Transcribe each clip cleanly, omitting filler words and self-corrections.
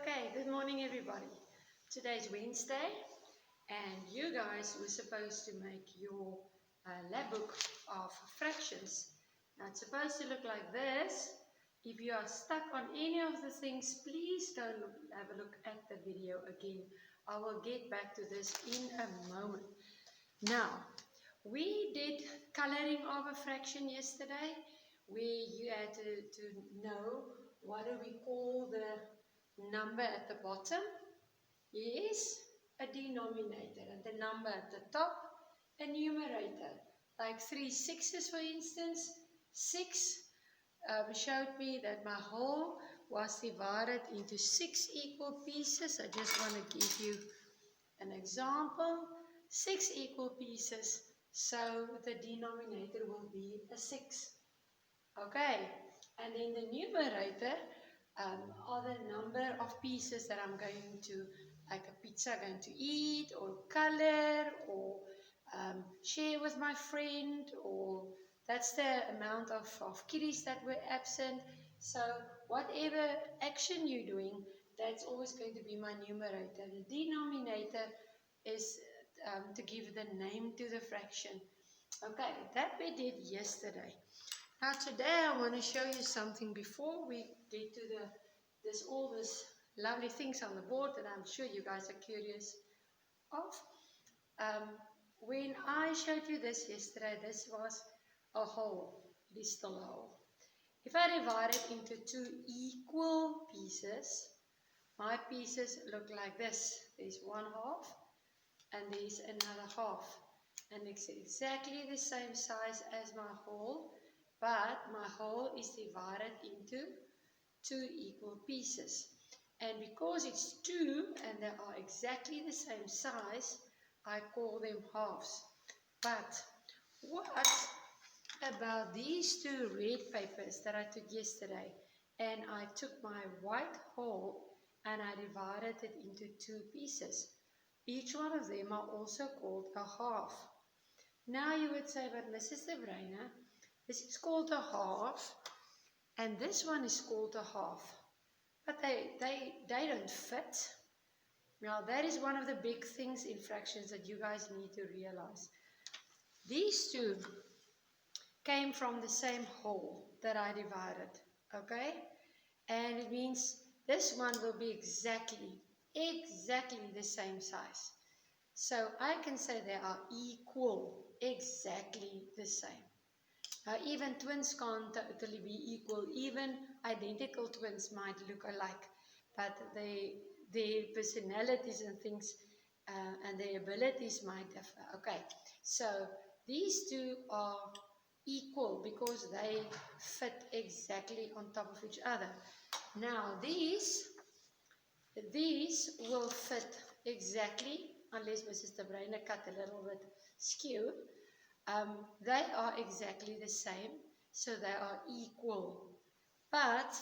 Okay, good morning everybody. Today's Wednesday and you guys were supposed to make your lab book of fractions. Now it's supposed to look like this. If you are stuck on any of the things, please go have a look at the video again. I will get back to this in a moment. Now, we did coloring of a fraction yesterday where you had to know what do we call the number at the bottom. Yes, a denominator, and the number at the top, a numerator. Like 3 sixes, for instance. 6 showed me that my whole was divided into 6 equal pieces. I just want to give you an example. 6 equal pieces, so the denominator will be a 6. Okay, and in the numerator are the number of pieces that I'm going to, like a pizza, going to eat or color or share with my friend, or that's the amount of kitties that were absent. So whatever action you're doing, that's always going to be my numerator. The denominator is to give the name to the fraction. Okay, that we did yesterday. Now today I want to show you something before we get to all this lovely things on the board that I'm sure you guys are curious of. When I showed you this yesterday, this was a whole. It is still a whole. If I divide it into 2 equal pieces, my pieces look like this. There's one half and there's another half. And it's exactly the same size as my whole, but my whole is divided into 2 equal pieces. And because it's 2 and they are exactly the same size, I call them halves. But what about these 2 red papers that I took yesterday? And I took my white whole and I divided it into 2 pieces. Each one of them are also called a half. Now you would say, but Mrs. De Bruyne, this is called a half and this one is called a half. But they don't fit. Now that is one of the big things in fractions that you guys need to realize. These 2 came from the same whole that I divided, okay? And it means this one will be exactly the same size. So I can say they are equal, exactly the same. Now even twins can't totally be equal. Even identical twins might look alike, but their personalities and things and their abilities might differ. Okay, so these 2 are equal because they fit exactly on top of each other. Now these will fit exactly, unless Mrs. De Bruyne cut a little bit skew. They are exactly the same, so they are equal. But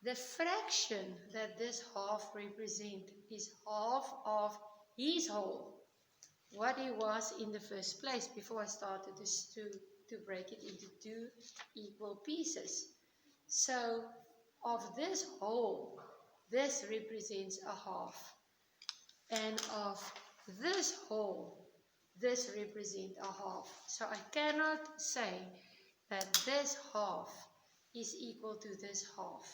the fraction that this half represents is half of his whole, what he was in the first place before I started this to break it into 2 equal pieces. So of this whole, this represents a half. And of this whole, this represents a half. So I cannot say that this half is equal to this half.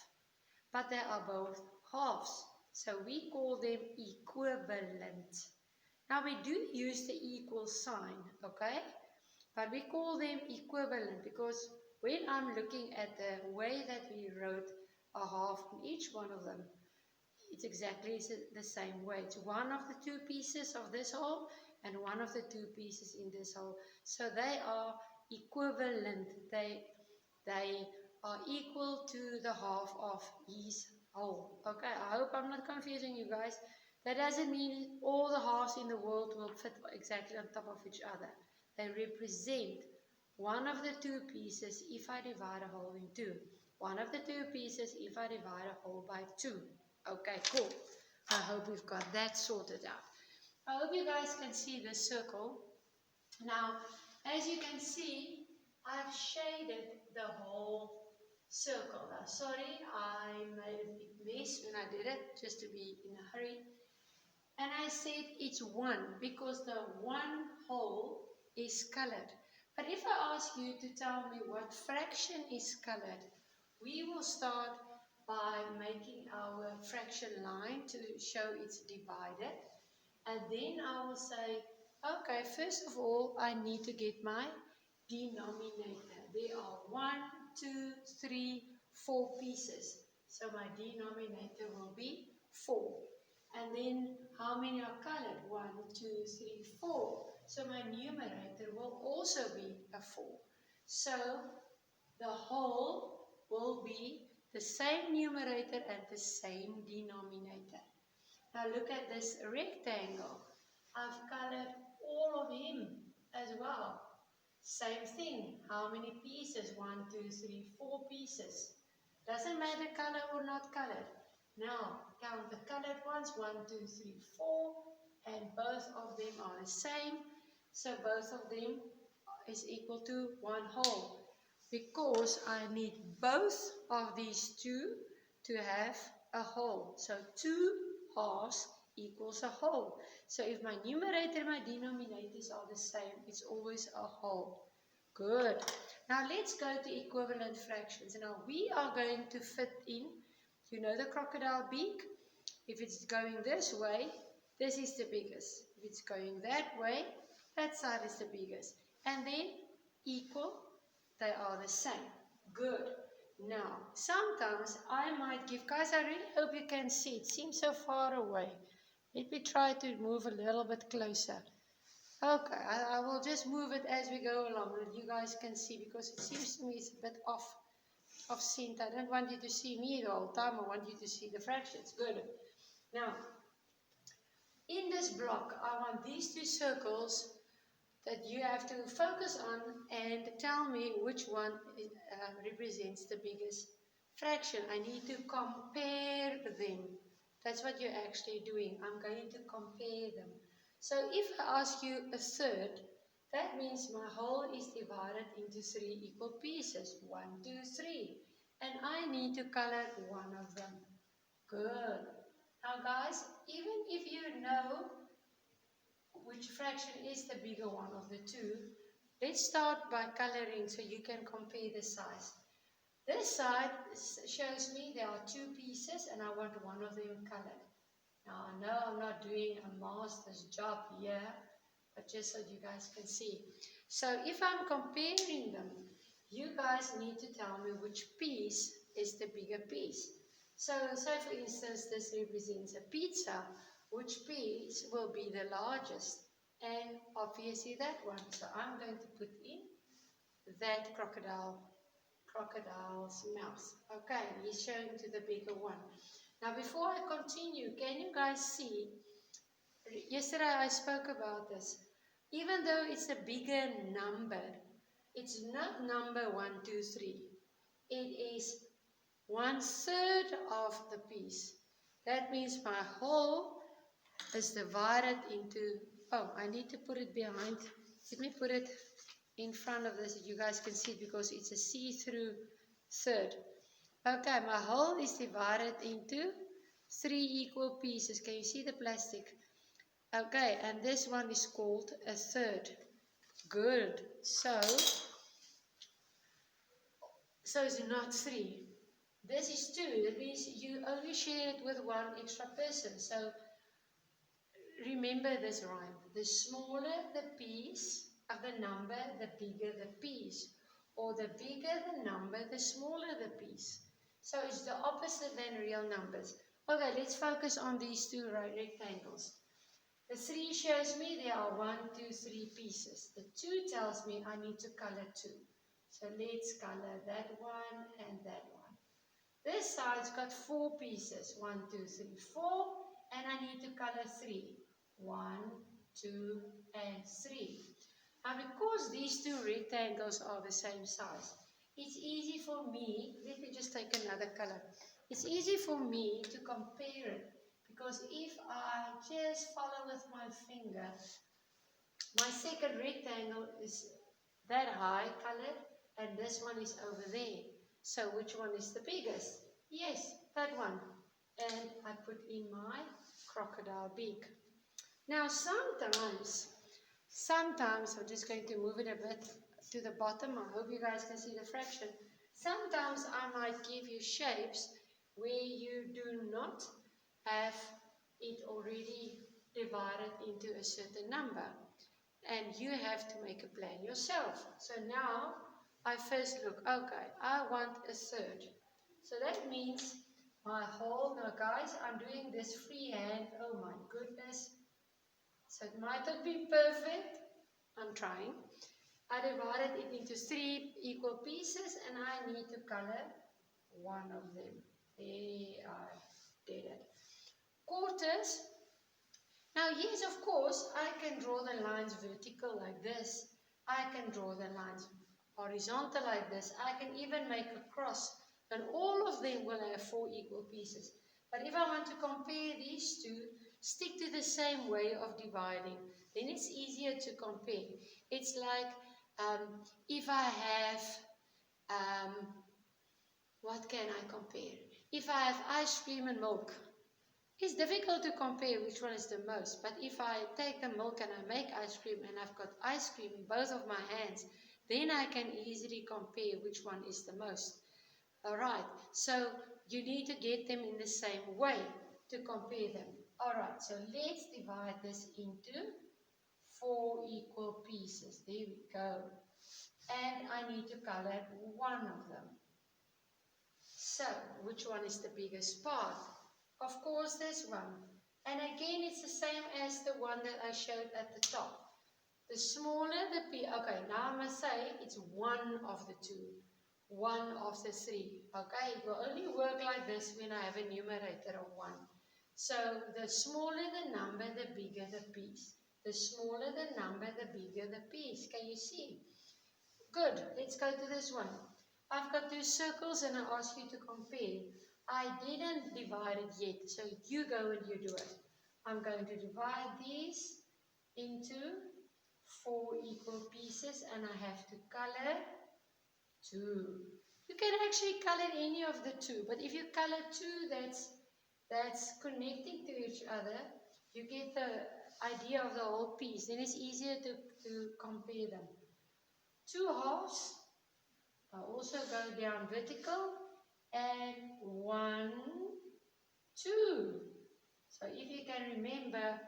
But they are both halves. So we call them equivalent. Now we do use the equal sign, okay? But we call them equivalent because when I'm looking at the way that we wrote a half on each one of them, it's exactly the same way. It's one of the 2 pieces of this whole and one of the 2 pieces in this whole. So they are equivalent. They are equal to the half of his whole. Okay, I hope I'm not confusing you guys. That doesn't mean all the halves in the world will fit exactly on top of each other. They represent one of the 2 pieces if I divide a whole in 2. One of the 2 pieces if I divide a whole by 2. Okay, cool. I hope we've got that sorted out. I hope you guys can see this circle. Now, as you can see, I've shaded the whole circle. Now, sorry, I made a big mess when I did it, just to be in a hurry. And I said it's 1 because the one whole is colored. But if I ask you to tell me what fraction is colored, we will start by making our fraction line to show it's divided. And then I will say, okay, first of all, I need to get my denominator. There are 1, 2, 3, 4 pieces. So my denominator will be 4. And then how many are colored? 1, 2, 3, 4. So my numerator will also be a 4. So the whole will be the same numerator and the same denominator. Now look at this rectangle. I've colored all of him as well. Same thing. How many pieces? 1, 2, 3, 4 pieces. Doesn't matter color or not colored. Now count the colored ones. 1, 2, 3, 4. And both of them are the same. So both of them is equal to 1 whole. Because I need both of these two to have a whole. So 2 halves equals a whole. So if my numerator and my denominators are the same, it's always a whole. Good. Now let's go to equivalent fractions. Now we are going to fit in, you know the crocodile beak? If it's going this way, this is the biggest. If it's going that way, that side is the biggest. And then equal, they are the same. Good. Now, sometimes I might give, guys, I really hope you can see. It seems so far away. Let me try to move a little bit closer. Okay, I will just move it as we go along, that you guys can see, because it seems to me it's a bit off sync. I don't want you to see me the whole time. I want you to see the fractions. Good. Now, in this block, I want these two circles that you have to focus on and tell me which one represents the biggest fraction. I need to compare them. That's what you're actually doing. I'm going to compare them. So if I ask you a third, that means my whole is divided into 3 equal pieces. 1, 2, 3. And I need to color one of them. Good. Now guys, even if you know which fraction is the bigger one of the two, let's start by coloring so you can compare the size. This side shows me there are 2 pieces and I want one of them colored. Now I know I'm not doing a master's job here, but just so you guys can see. So if I'm comparing them, you guys need to tell me which piece is the bigger piece. So say for instance this represents a pizza, which piece will be the largest? And obviously that one. So I'm going to put in that crocodile's mouth. Okay, he's showing to the bigger one. Now before I continue, can you guys see? Yesterday I spoke about this. Even though it's a bigger number, it's not number 1, 2, 3. It is 1/3 of the piece. That means my whole is divided into, oh, I need to put it behind. Let me put it in front of this so you guys can see it because it's a see-through third. Okay, my whole is divided into 3 equal pieces. Can you see the plastic? Okay, and this one is called a third. Good. So it's not 3. This is 2. That means you only share it with one extra person. So remember this rhyme. The smaller the piece of the number, the bigger the piece. Or the bigger the number, the smaller the piece. So it's the opposite than real numbers. Okay, let's focus on these 2 rectangles. The 3 shows me there are 1, 2, 3 pieces. The 2 tells me I need to color 2. So let's color that one and that one. This side's got 4 pieces. 1, 2, 3, 4. And I need to color 3. 1, 2, and 3. Now because these 2 rectangles are the same size, it's easy for me, let me just take another color. It's easy for me to compare it. Because if I just follow with my finger, my second rectangle is that high colored and this one is over there. So which one is the biggest? Yes, that one. And I put in my crocodile beak. Now sometimes, I'm just going to move it a bit to the bottom. I hope you guys can see the fraction. Sometimes I might give you shapes where you do not have it already divided into a certain number. And you have to make a plan yourself. So now I first look, okay, I want a third. So that means my whole, now guys, I'm doing this freehand, oh my goodness. So it might not be perfect, I'm trying. I divided it into 3 equal pieces and I need to color one of them. There I did it. Quarters. Now yes, of course, I can draw the lines vertical like this. I can draw the lines horizontal like this. I can even make a cross. And all of them will have 4 equal pieces. But if I want to compare these two, stick to the same way of dividing. Then it's easier to compare. It's like if I have, what can I compare? If I have ice cream and milk, it's difficult to compare which one is the most. But if I take the milk and I make ice cream and I've got ice cream in both of my hands, then I can easily compare which one is the most. Alright, so you need to get them in the same way to compare them. Alright, so let's divide this into 4 equal pieces. There we go. And I need to color one of them. So, which one is the biggest part? Of course, this one. And again, it's the same as the one that I showed at the top. The smaller the piece, okay, now I must say it's one of the two. One of the 3. Okay, it will only work like this when I have a numerator of 1. So the smaller the number, the bigger the piece. The smaller the number, the bigger the piece. Can you see? Good. Let's go to this one. I've got 2 circles and I ask you to compare. I didn't divide it yet, so you go and you do it. I'm going to divide these into 4 equal pieces and I have to color 2. You can actually color any of the 2, but if you color 2 that's connecting to each other, you get the idea of the whole piece. Then it's easier to compare them. 2 halves. I also go down vertical and 1, 2. So if you can remember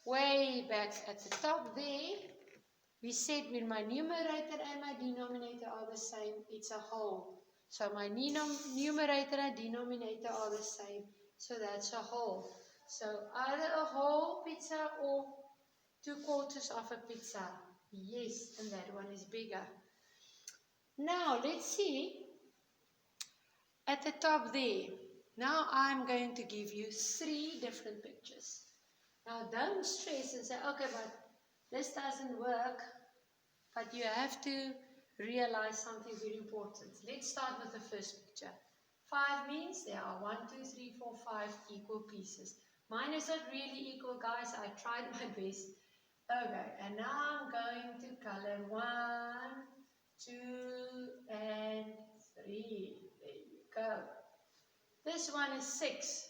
way back at the top there, we said when my numerator and my denominator are the same, it's a whole. So my numerator and denominator are the same, so that's a whole. So either a whole pizza or 2 quarters of a pizza. Yes, and that one is bigger. Now let's see at the top there. Now I'm going to give you 3 different pictures. Now don't stress and say, okay, but this doesn't work. But you have to realize something very important. Let's start with the first picture. 5 means there are 1, 2, 3, 4, 5 equal pieces. Mine is not really equal, guys. I tried my best. Okay, and now I'm going to color 1, 2, and 3. There you go. This one is 6.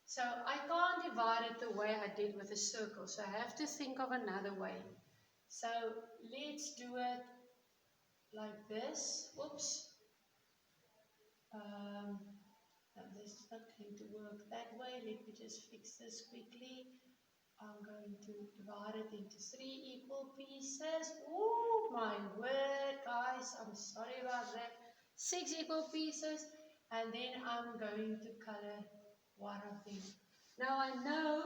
So I can't divide it the way I did with a circle. So I have to think of another way. So let's do it like this. Oops. This is not going to work that way. Let me just fix this quickly. I'm going to divide it into 3 equal pieces. Oh my word, guys. I'm sorry about that. 6 equal pieces. And then I'm going to color one of them. Now I know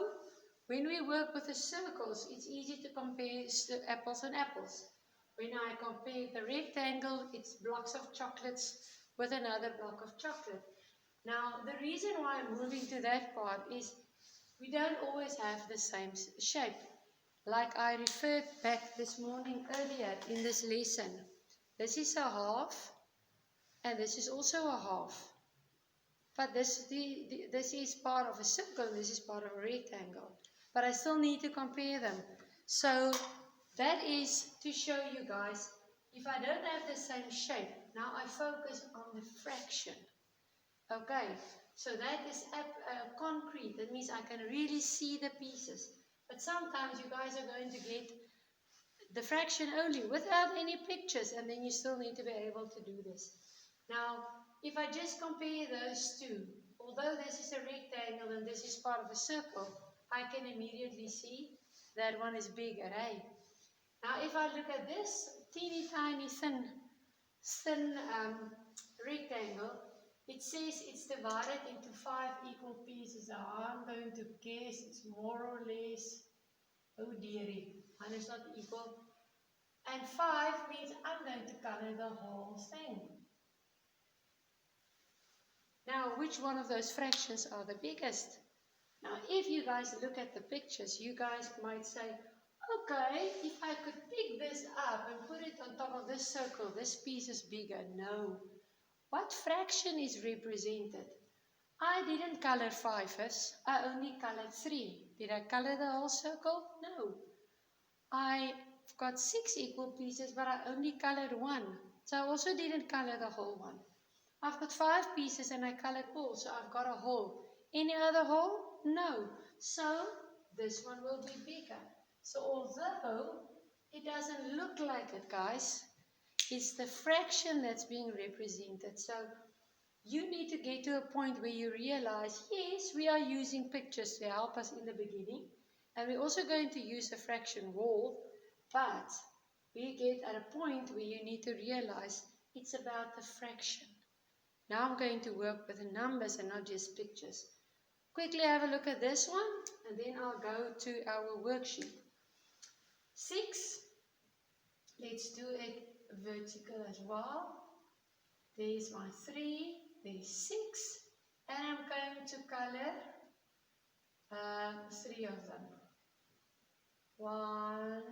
when we work with the circles, it's easy to compare apples and apples. When I compare the rectangle, it's blocks of chocolates with another block of chocolate. Now, the reason why I'm moving to that part is we don't always have the same shape. Like I referred back this morning earlier in this lesson. This is a half, and this is also a half. But this is part of a circle, this is part of a rectangle. But I still need to compare them. So that is to show you guys, if I don't have the same shape, Now I focus on the fraction. Okay, so that is concrete. That means I can really see the pieces. But sometimes you guys are going to get the fraction only without any pictures, and then you still need to be able to do this. Now, if I just compare those two, although this is a rectangle and this is part of a circle, I can immediately see that one is bigger, eh? Now, if I look at this teeny tiny thin rectangle, it says it's divided into 5 equal pieces. Now, I'm going to guess it's more or less, oh dearie, mine is not equal. And 5 means I'm going to color the whole thing. Now, which one of those fractions are the biggest? Now, if you guys look at the pictures, you guys might say, okay, if I could pick this up and put it on top of this circle, this piece is bigger. No. What fraction is represented? I didn't color 5's, I only colored 3. Did I color the whole circle? No. I've got 6 equal pieces, but I only colored 1. So I also didn't color the whole one. I've got 5 pieces and I colored all, so I've got a hole. Any other hole? No. So this one will be bigger. So although it doesn't look like it, guys, it's the fraction that's being represented. So you need to get to a point where you realize, yes, we are using pictures to help us in the beginning. And we're also going to use a fraction wall. But we get at a point where you need to realize it's about the fraction. Now I'm going to work with the numbers and not just pictures. Quickly have a look at this one, and then I'll go to our worksheet. 6, let's do it vertical as well. There's my 3, there's 6, and I'm going to color 3 of them. 1,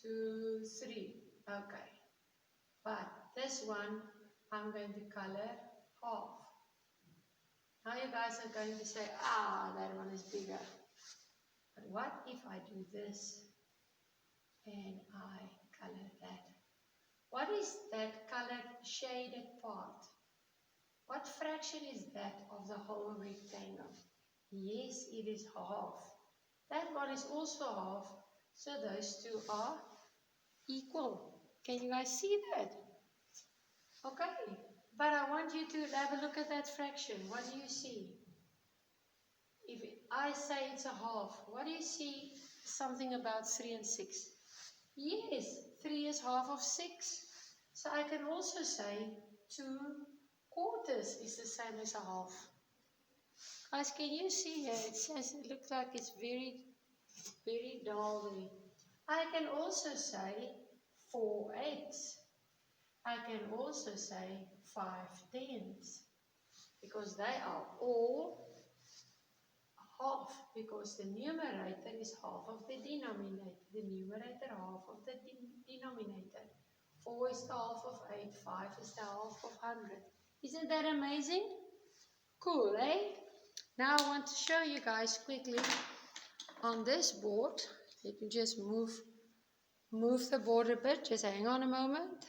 2, 3. Okay. But this one, I'm going to color half. Now you guys are going to say, that one is bigger. But what if I do this and I color that? What is that colored shaded part? What fraction is that of the whole rectangle? Yes, it is half. That one is also half, so those two are equal. Can you guys see that? Okay, but I want you to have a look at that fraction. What do you see? If I say it's a half, what do you see? Something about 3 and 6. Yes, 3 is half of 6. So I can also say 2 quarters is the same as a half. Guys, can you see here? It says, it looks like it's very, very dull there. I can also say 4/8. I can also say 5/10, because they are all half, because the numerator is half of the denominator. The numerator half of the denominator. 4 is the half of 8, 5 is the half of 100. Isn't that amazing? Cool, eh? Now I want to show you guys quickly on this board. Let me just move the board a bit. Just hang on a moment.